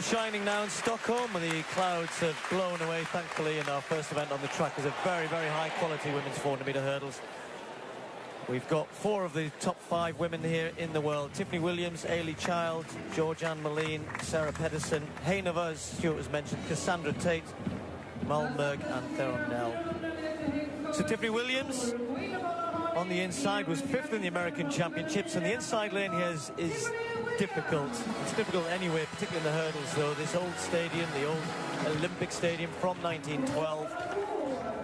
Shining now in Stockholm, and the clouds have blown away, thankfully, in our first event on the track is a very, very high-quality women's 400-metre hurdles. We've got 4 of the top 5 women here in the world. Tiffany Williams, Ailey Child, Georgianne Moline, Sarah Pedersen, Hejnova, as Stuart has mentioned, Cassandra Tate, Malmberg and Theron Nell. So Tiffany Williams on the inside was 5th in the American Championships, and the inside lane here is difficult. It's difficult anyway, particularly in the hurdles, though. This old stadium, the old Olympic Stadium from 1912,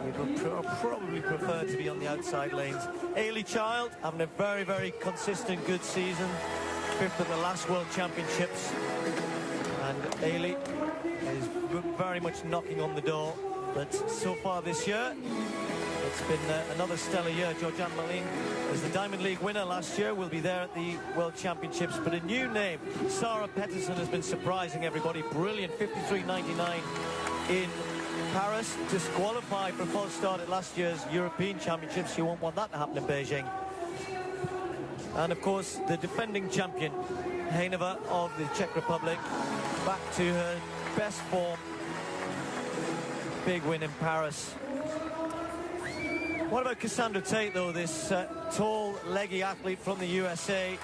we would probably prefer to be on the outside lanes. Ailey Child having a very, very consistent, good season. 5th at the last World Championships. And Ailey is very much knocking on the door. But so far this year, it's been another stellar year. Georgianne Moline, as the Diamond League winner last year, will be there at the World Championships. But a new name, Sarah Pedersen, has been surprising everybody. Brilliant, 53.99 in Paris. Disqualified for a false start at last year's European Championships. You won't want that to happen in Beijing. And of course, the defending champion, Hejnova of the Czech Republic, back to her best form. Big win in Paris. What about Cassandra Tate, though? This tall, leggy athlete from the USA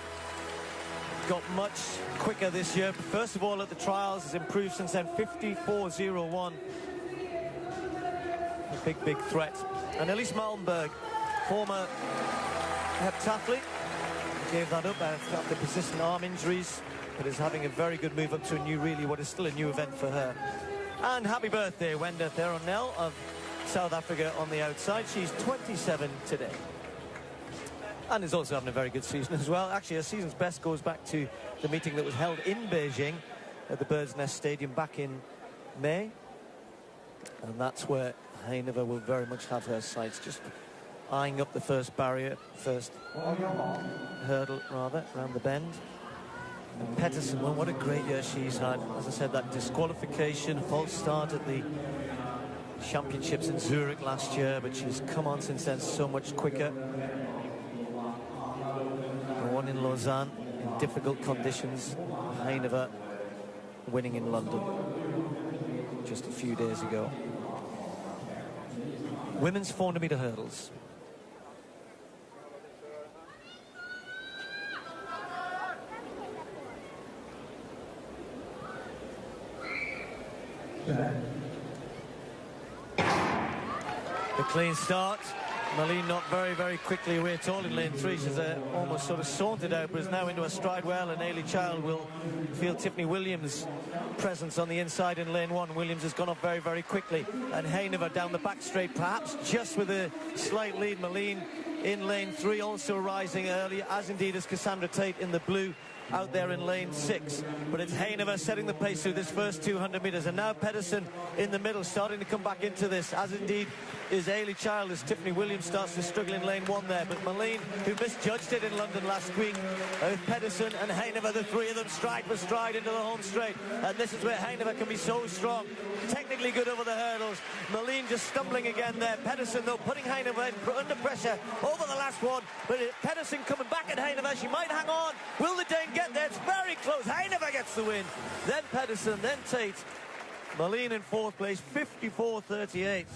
got much quicker this year. First of all, at the trials, has improved since then. 54.01. A big threat. And Elise Malmberg, former heptathlete, gave that up after persistent arm injuries, but is having a very good move up to a new, really what is still a new event for her. And happy birthday, Wenda Theron Nell of South Africa on the outside. She's 27 today. And is also having a very good season as well. Actually, her season's best goes back to the meeting that was held in Beijing at the Bird's Nest Stadium back in May. And that's where Hejnova will very much have her sights, just eyeing up the first barrier, first hurdle, rather, around the bend. And Pedersen, well, what a great year she's had. As I said, that disqualification, false start at the Championships in Zurich last year, but she's come on since then so much quicker. The one in Lausanne in difficult conditions. Hejnova winning in London just a few days ago. Women's 400-metre hurdles. The clean start. Moline not very quickly away at all in lane 3. She's almost sort of sauntered out, but is now into a stride well, and Ailey Child will feel Tiffany Williams' presence on the inside in lane 1. Williams has gone up very quickly, and Hejnova down the back straight, perhaps just with a slight lead. Moline in lane 3, also rising early, as indeed is Cassandra Tate in the blue out there in lane 6. But it's Hejnova setting the pace through this first 200 metres, and now Pedersen in the middle, starting to come back into this, as indeed is Ailey Child, as Tiffany Williams starts to struggle in lane 1 there. But Moline, who misjudged it in London last week, with Pedersen and Hejnova, the 3 of them stride for stride into the home straight, and this is where Hejnova can be so strong, technically good over the hurdles. Moline just stumbling again there. Pedersen, though, putting Hejnova under pressure over the last one, but Pedersen coming back at Hejnova. She might hang on. Will the Dane get there? It's very close. Hejnova gets the win. Then Pedersen, then Tate. Moline in 4th place, 54.38.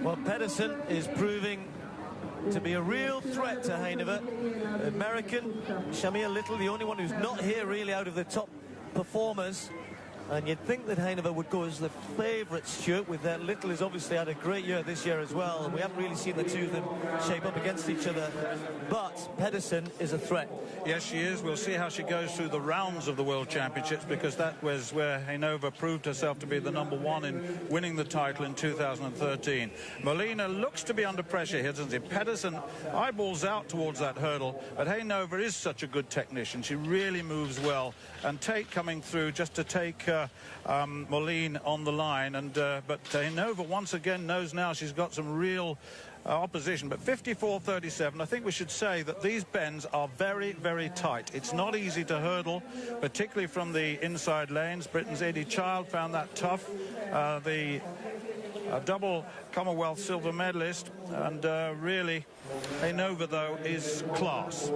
Well, Pedersen is proving to be a real threat to Hejnova. American Shamir Little, the only one who's not here really out of the top performers. And you'd think that Hejnova would go as the favourite, Stuart, with that. Little has obviously had a great year this year as well, and we haven't really seen the two of them shape up against each other. But Pedersen is a threat. Yes, she is. We'll see how she goes through the rounds of the World Championships, because that was where Hejnova proved herself to be the #1 in winning the title in 2013. Molina looks to be under pressure here, doesn't she? Pedersen eyeballs out towards that hurdle, but Hejnova is such a good technician. She really moves well. And Tate coming through just to take Moline on the line, and but Hejnova once again knows now she's got some real opposition. But 54.37, I think we should say that these bends are very tight. It's not easy to hurdle, particularly from the inside lanes. Britain's Ailey Child found that tough. The double Commonwealth silver medalist, and really Hejnova, though, is class.